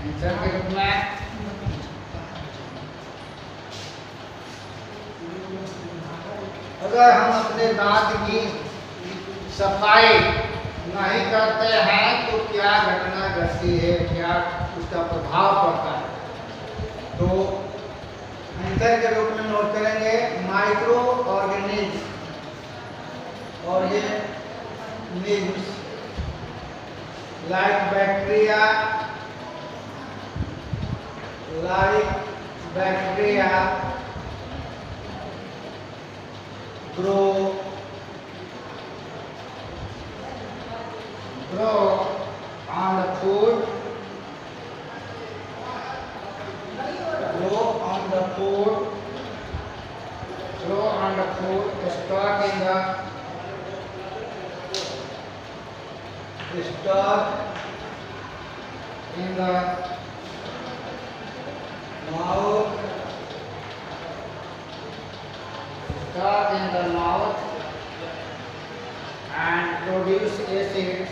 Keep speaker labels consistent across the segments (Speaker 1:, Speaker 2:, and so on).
Speaker 1: Answer के रूप में अगर हम अपने दांत की सफाई नहीं करते हैं तो क्या घटना घटती है, क्या उसका प्रभाव पड़ता है। तो आंसर के रूप में नोट करेंगे micro organism like bacteria grow on the food, stuck in the mouth and produce acids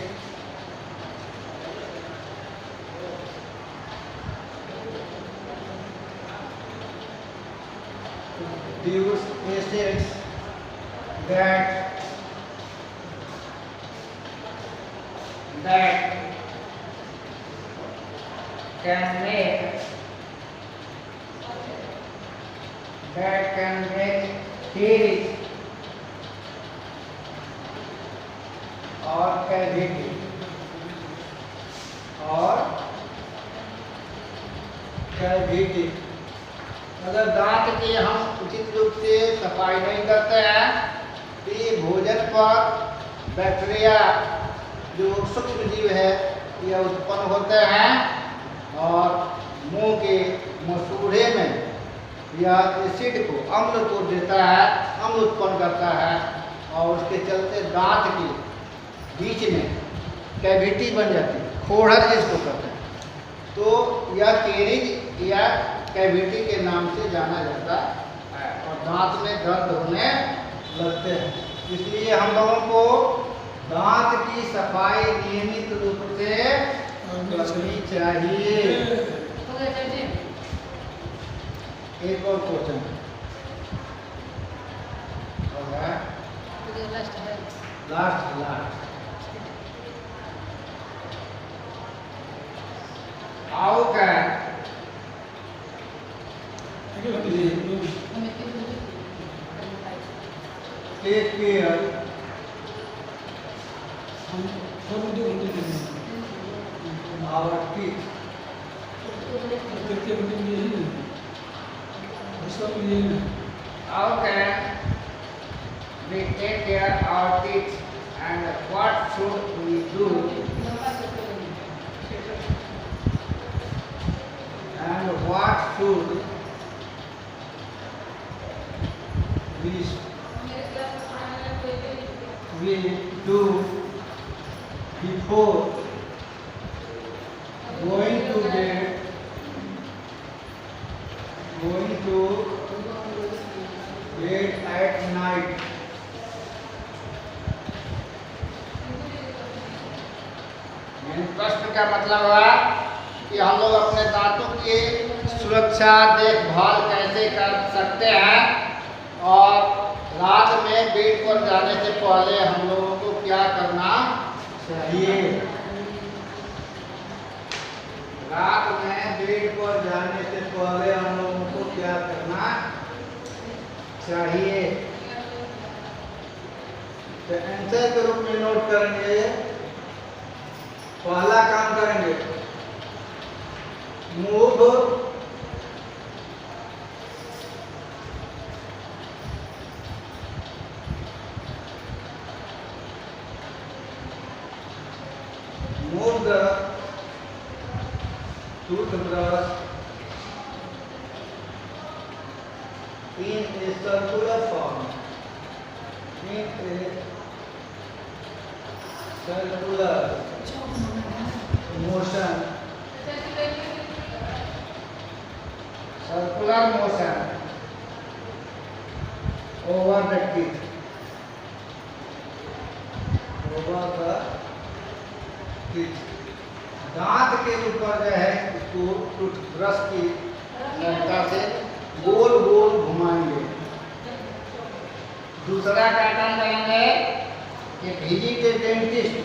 Speaker 1: that can make teeth और कैविटी। अगर दांत की हम उचित रूप से सफाई नहीं करते हैं तो ये भोजन पर बैक्टीरिया जो सूक्ष्म जीव है यह उत्पन्न होते हैं और मुंह के मसूड़े में यह एसिड को, अम्ल को देता है, अम्ल उत्पन्न करता है और उसके चलते दांत के बीच में कैविटी बन जाती है, खोड़क जिसको कहते हैं। तो यह कैरिज या कैविटी के नाम से जाना जाता है और दांत में दर्द होने लगते हैं। इसलिए हम लोगों को दांत की सफाई नियमित रूप से करनी चाहिए। एक और question last how can take care our teeth how can we take care of our teeth and what should we do and what should we do before going to bed at night। प्रश्न का मतलब है कि हम लोग अपने दांतों की सुरक्षा देखभाल कैसे कर सकते हैं और रात में बेड पर जाने से पहले हम लोगों को क्या करना चाहिए। रात में बेड पर जाने से पहले हम लोगों को क्या करना चाहिए। तो आंसर के रूप में नोट करेंगे। पहला काम करेंगे move the toothbrush in a circular form, circular motion over the teeth, दांत के ऊपर जो है उसको टूथब्रश की सहायता से गोल गोल घुमाएंगे। दूसरा क्या काम करेंगे कि visit A dentist,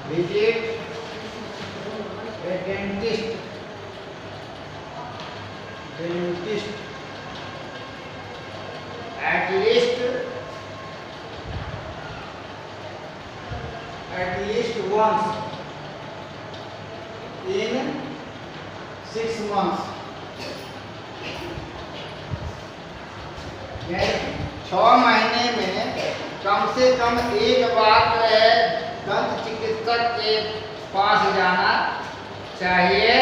Speaker 1: visit A dentist, dentist at least once in 6 months, यानी 6 महीने में कम से कम एक बार दंत चिकित्सक के पास जाना चाहिए।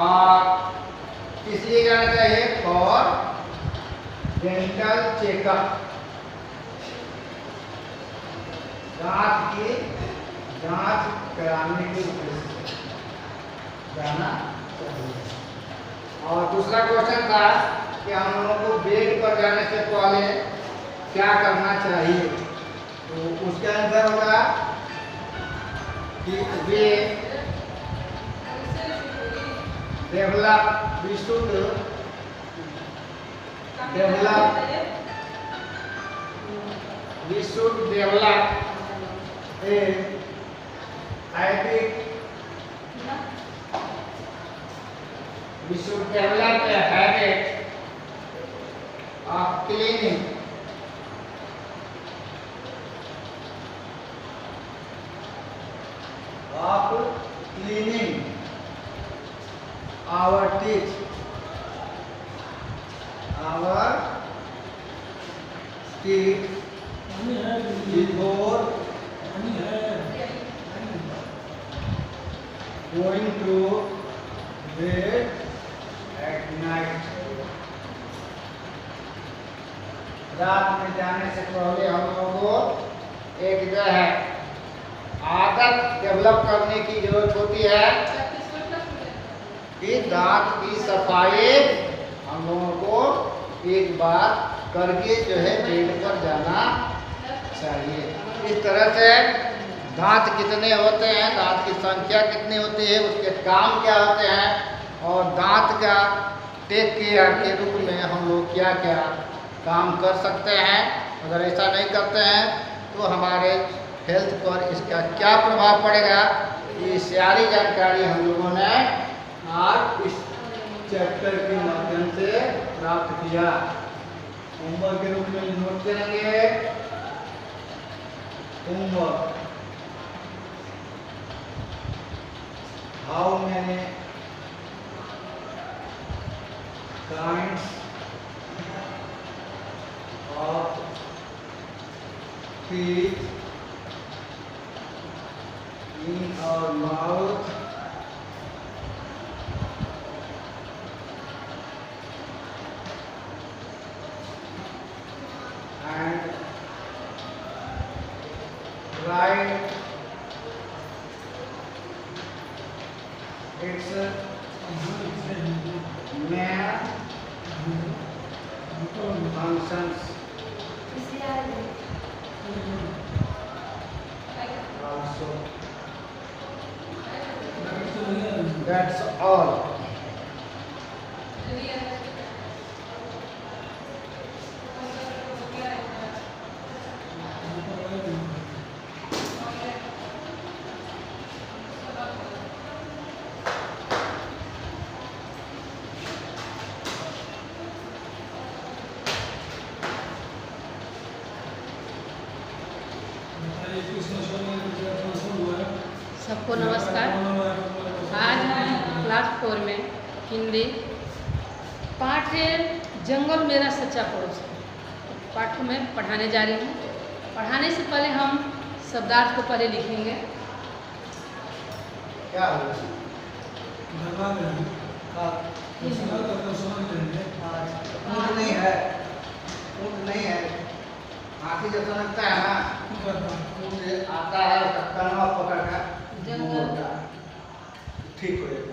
Speaker 1: और इसलिए जाना चाहिए फॉर डेंटल चेकअप, दांत की जांच कराने के उद्देश्य से जाना चाहिए। और दूसरा क्वेश्चन था कि हम लोगों को बेड पर जाने से पहले क्या करना चाहिए, तो उसका आंसर होगा कि we develop, we should develop, we should develop a habit, we should develop a habit of cleaning, our teeth, before going to bed at night, रात में जाने से पहले हम लोगों को एक जो है आदत डेवलप करने की जरूरत होती है कि दांत की सफाई हम लोगों को एक बार करके जो है बेड पर जाना चाहिए। इस तरह से दांत कितने होते हैं, दांत की संख्या कितनी होती है, उसके काम क्या होते हैं और दांत का टेक केयर के रूप में हम लोग क्या क्या काम कर सकते हैं। अगर ऐसा नहीं करते हैं तो हमारे हेल्थ पर इसका क्या प्रभाव पड़ेगा, ये सारी जानकारी हम लोगों ने आज इस चैप्टर के माध्यम से प्राप्त किया। होमवर्क के रूप में नोट करेंगे। Homework, how many kinds of teeth in our mouth and write its main functions also. That's all.
Speaker 2: सबको नमस्कार। आज हम क्लास 4 में हिंदी पाठ जंगल मेरा सच्चा पड़ोस पाठ में पढ़ाने जा रही हूँ। पढ़ाने से पहले हम शब्दार्थ को पहले लिखेंगे।
Speaker 1: क्या नहीं है, नहीं है, आखिर जब लगता है ना मुझे आता है उसका कनवा पकड़ कर ठीक हो जाता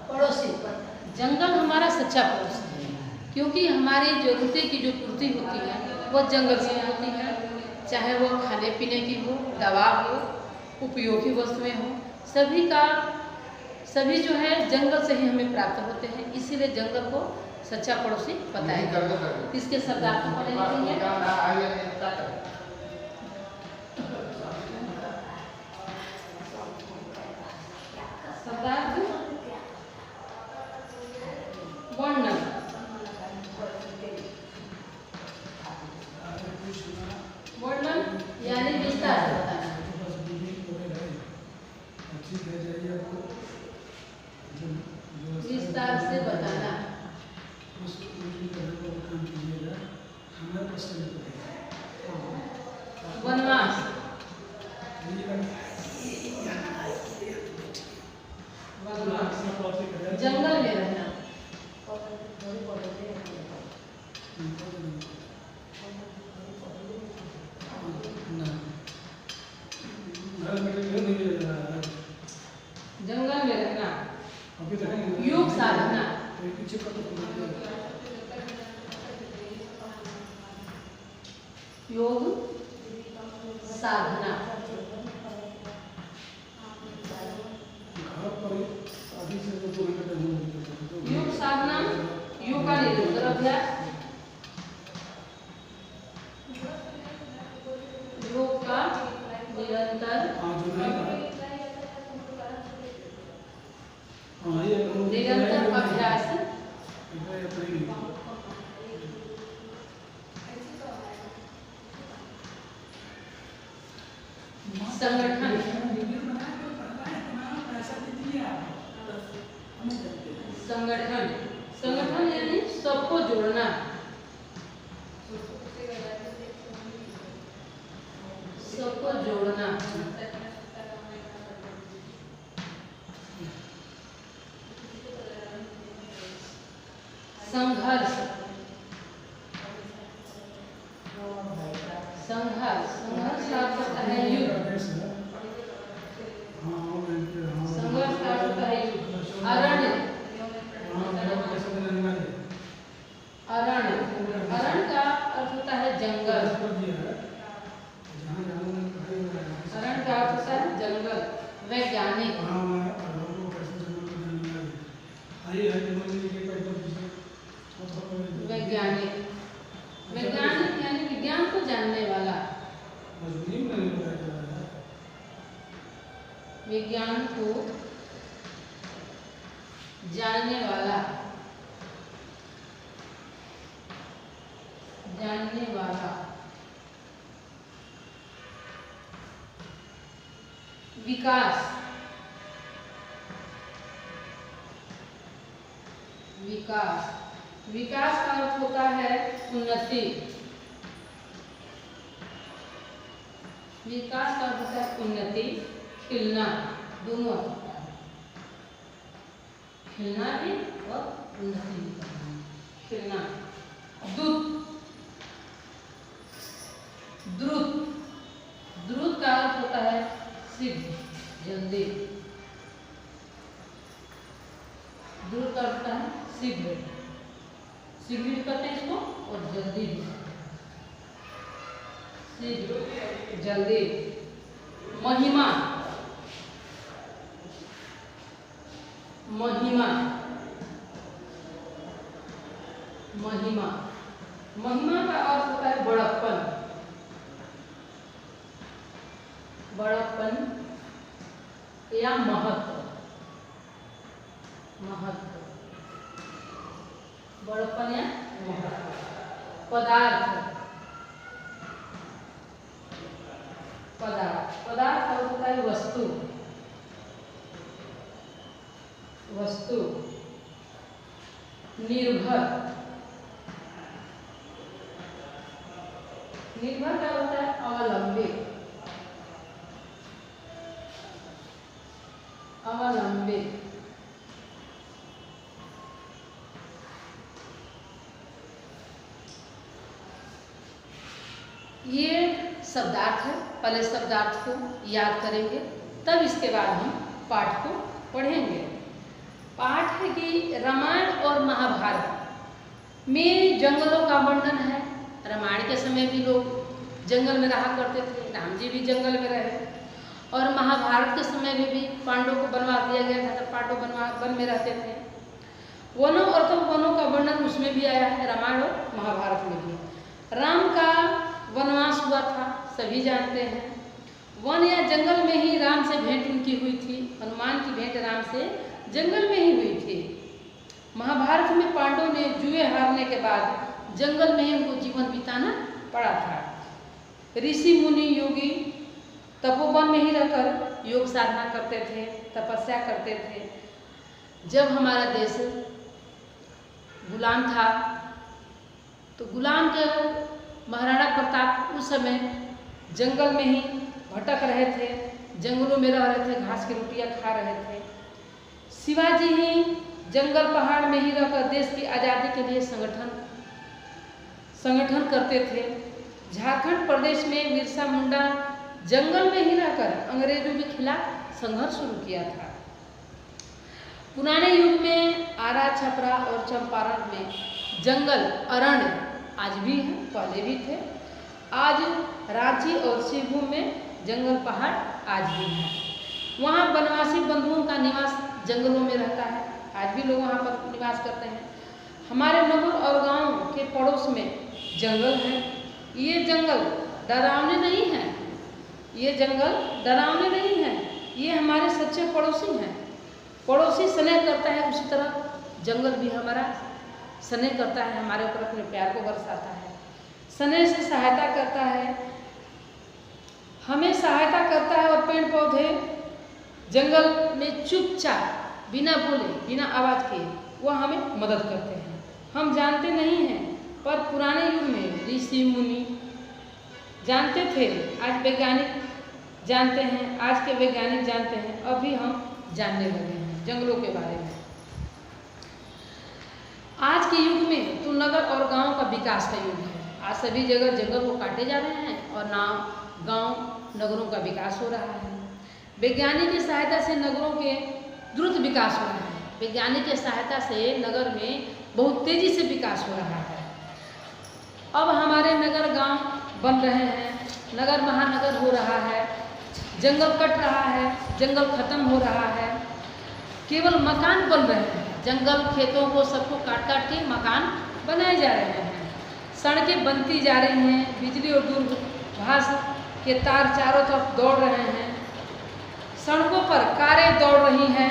Speaker 2: पड़ोसी जंगल हमारा सच्चा पड़ोसी है, क्योंकि हमारी ज़रूरतें की जो पूर्ति होती है वह जंगल से होती है। चाहे वो खाने पीने की हो, दवा हो, उपयोगी वस्तुएं हो, सभी जो है जंगल से ही हमें प्राप्त होते हैं। इसीलिए जंगल को सच्चा पड़ोसी बताया। इसके शब्दार्थ को पढ़े लिखेंगे। शब्दार्थ वर्णन, वर्णन यानी विस्तार से बताना। विस्तार से बताना। वनवास, जंगल में रहना। जंगल में रहना। योग साधना। योग साधना। योग साधना, योग का निरंतर अभ्यास, योग का निरंतर अभ्यास, संगठन, संगठन, संगठन यानी सबको जोड़ना, सबको जोड़ना। संघर्ष, संघर्ष, संघर्ष का अर्थ होता है युद्ध। संघर्ष का अर्थ होता है युद्ध। अरण्य, अरण्य, अरण्य का अर्थ होता है जंगल। अरण्य का अर्थ होता है जंगल। वैज्ञानिक, वैज्ञानिक, वैज्ञानिक यानी विज्ञान को जानने वाला, विज्ञान को जानने वाला, जानने वाला। विकास, विकास, विकास का अर्थ होता है उन्नति। विकास का अर्थ होता है उन्नति, खिलना, दोनों अर्थ होता है। खिलना भी और उन्नति भी करना। खिलना। द्रुत, द्रुत, द्रुत का अर्थ होता है शीघ्र, जल्दी। द्रुत का अर्थ होता है शीघ्र, शीघ्र भी करते हैं इसको और जल्दी भी, शीघ्र, जल्दी। महिमा, महिमा, महिमा, महिमा का अर्थ होता है बड़प्पन, बड़प्पन या महत्व, महत्व, बड़प्पन या महत्व। पदार्थ, पदार्थ, पदार्थ का होता है वस्तु, वस्तु। निर्भर, निर्भर का होता है अवलंबित, अवलंबित। ये शब्दार्थ है। पहले शब्दार्थ को याद करेंगे, तब इसके बाद हम पाठ को पढ़ेंगे। पाठ है कि रामायण और महाभारत में जंगलों का वर्णन है। रामायण के समय भी लोग जंगल में रहा करते थे, राम जी भी जंगल में रहे, और महाभारत के समय में भी पांडवों को वनवास दिया गया था, तब पांडव वन में रहते थे। वनों और तो वनों का वर्णन उसमें भी आया है, रामायण और महाभारत में भी। राम का वनवास हुआ था, सभी जानते हैं। वन या जंगल में ही राम से भेंट उनकी हुई थी, हनुमान की भेंट राम से जंगल में ही हुई थी। महाभारत में पांडवों ने जुए हारने के बाद जंगल में ही उनको जीवन बिताना पड़ा था। ऋषि मुनि योगी तपोवन में ही रहकर योग साधना करते थे, तपस्या करते थे। जब हमारा देश गुलाम था तो गुलाम के महाराणा प्रताप उस समय जंगल में ही भटक रहे थे, जंगलों में रह रहे थे, घास की रोटियां खा रहे थे। शिवाजी ही जंगल पहाड़ में ही रहकर देश की आज़ादी के लिए संगठन करते थे। झारखंड प्रदेश में बिरसा मुंडा जंगल में ही रहकर अंग्रेजों के खिलाफ संघर्ष शुरू किया था। पुराने युग में आरा, छपरा और चंपारण में जंगल अरण्य आज भी हैं, पहले भी थे। आज रांची और शिवभूमि में जंगल पहाड़ आज भी हैं। वहाँ वनवासी बंधुओं का निवास जंगलों में रहता है, आज भी लोग वहाँ पर निवास करते हैं। हमारे नगर और गांव के पड़ोस में जंगल है। ये जंगल डरावने नहीं हैं, ये जंगल डरावने नहीं हैं, ये हमारे सच्चे पड़ोसी हैं। पड़ोसी स्नेह करता है, उसी तरह जंगल भी हमारा स्नेह करता है, हमारे ऊपर अपने प्यार को बरसाता है, स्नेह से सहायता करता है, हमें सहायता करता है। और पेड़ पौधे जंगल में चुपचाप बिना बोले बिना आवाज़ के वह हमें मदद करते हैं। हम जानते नहीं हैं, पर पुराने युग में ऋषि मुनि जानते थे, आज वैज्ञानिक जानते हैं, आज के वैज्ञानिक जानते हैं, अभी हम जानने लगे हैं जंगलों के बारे में। आज के युग में तो नगर और गांव का विकास का युग है। आज सभी जगह जंगल को काटे जा रहे हैं और गांव नगरों का विकास हो रहा है। वैज्ञानिक की सहायता से नगरों के द्रुत विकास हो रहा है। वैज्ञानिक की सहायता से नगर में बहुत तेजी से विकास हो रहा है। अब हमारे नगर गांव बन रहे हैं, नगर महानगर हो रहा है, जंगल कट रहा है, जंगल खत्म हो रहा है, केवल मकान बन रहे हैं। जंगल खेतों को सबको काट काट के मकान बनाए जा रहे हैं, सड़कें बनती जा रही हैं, बिजली और दूरभाष के तार चारों तरफ दौड़ रहे हैं, सड़कों पर कारें दौड़ रही हैं,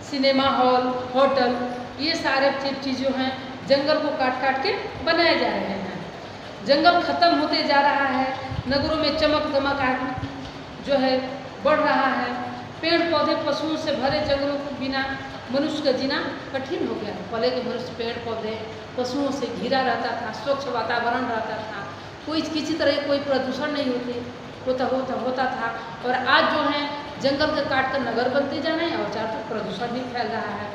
Speaker 2: सिनेमा हॉल, होटल, ये सारे चीज़ें हैं जंगल को काट काट के बनाए जा रहे हैं। जंगल खत्म होते जा रहा है, नगरों में चमक दमक जो है बढ़ रहा है। पेड़ पौधे पशुओं से भरे जंगलों के बिना मनुष्य का जीना कठिन हो गया। पहले के मनुष्य पेड़ पौधे पशुओं से घिरा रहता था, स्वच्छ वातावरण रहता था, कोई किसी तरह कोई प्रदूषण नहीं होता था। और आज जो है जंगल के काट कर नगर बनते जा रहे हैं और चारों तरफ प्रदूषण भी फैल रहा है।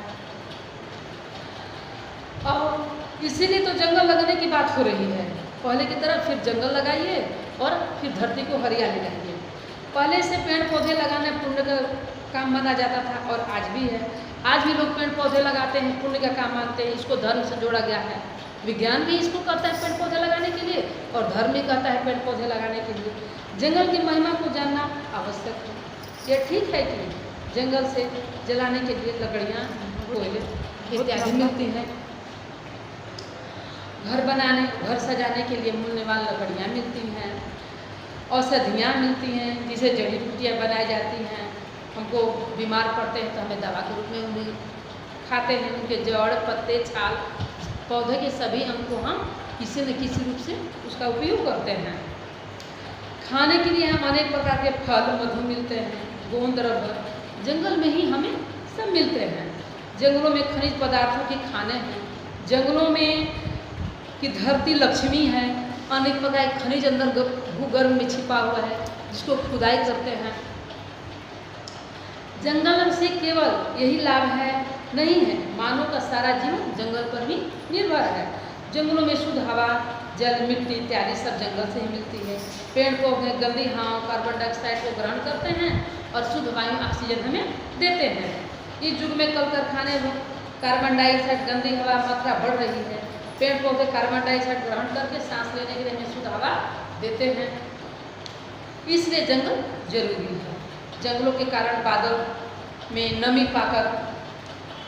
Speaker 2: और इसीलिए तो जंगल लगने की बात हो रही है। पहले की तरह फिर जंगल लगाइए और फिर धरती को हरियाली लगाइए। पहले से पेड़ पौधे लगाना पुण्य का काम माना जाता था और आज भी है। आज भी लोग पेड़ पौधे लगाते हैं, पुण्य का काम मानते हैं, इसको धर्म से जोड़ा गया है। विज्ञान भी इसको कहता है पेड़ पौधे लगाने के लिए और धर्म भी कहता है पेड़ पौधे लगाने के लिए। जंगल की महिमा को जानना आवश्यक है। ये ठीक है कि जंगल से जलाने के लिए लकड़ियाँ, कोयले इत्यादि मिलती हैं, घर बनाने, घर सजाने के लिए मूल्यवान लकड़ियाँ मिलती हैं, औषधियाँ मिलती हैं जिसे जड़ी बूटियाँ बनाई जाती हैं। हमको बीमार पड़ते हैं तो हमें दवा के रूप में उन्हें खाते हैं। उनके जड़, पत्ते, छाल, पौधे के सभी अंग को हम किसी न किसी रूप से उसका उपयोग करते हैं। खाने के लिए हम अनेक प्रकार के फल, मधु मिलते हैं, गोंद, रबर जंगल में ही हमें सब मिलते हैं। जंगलों में खनिज पदार्थों के खाने हैं। जंगलों में की धरती लक्ष्मी है। अनेक प्रकार के खनिज अंदर भूगर्भ में छिपा हुआ है जिसको खुदाई करते हैं। जंगल से केवल यही लाभ है नहीं है, मानव का सारा जीवन जंगल पर भी निर्भर है। जंगलों में शुद्ध हवा, जल, मिट्टी इत्यादि सब जंगल से ही मिलती है। पेड़ पौधे गंदी हवा, कार्बन डाइऑक्साइड को ग्रहण करते हैं और शुद्ध वायु, ऑक्सीजन हमें देते हैं। इस युग में कल कारखाने में कार्बन डाइऑक्साइड गंदी हवा मात्रा बढ़ रही है। पेड़ पौधे कार्बन डाइऑक्साइड ग्रहण करके सांस लेने के लिए हमें शुद्ध हवा देते हैं, इसलिए जंगल जरूरी है। जंगलों के कारण बादल में नमी पाकर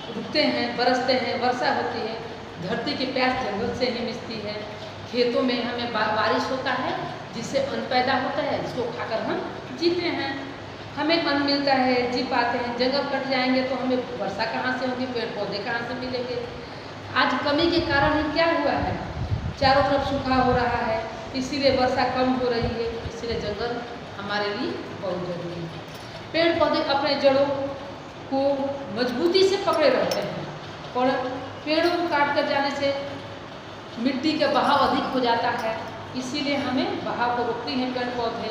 Speaker 2: रुकते हैं, बरसते हैं, वर्षा होती है, धरती की प्यास जंगल से ही मिटती है। खेतों में हमें बारिश होता है जिससे अन्न पैदा होता है, जिसको खाकर हम जीते हैं, हमें अन्न मिलता है, जी पाते हैं। जंगल कट जाएंगे तो हमें वर्षा कहाँ से होगी, पेड़ पौधे कहाँ से मिलेंगे। आज कमी के कारण ही क्या हुआ है, चारों तरफ सूखा हो रहा है, इसीलिए वर्षा कम हो रही है। इसलिए जंगल हमारे लिए बहुत जरूरी है। पेड़ पौधे अपने जड़ों को मजबूती से पकड़े रहते हैं और पेड़ों को काट कर जाने से मिट्टी का बहाव अधिक हो जाता है, इसीलिए हमें बहाव को रोकती हैं पेड़ पौधे।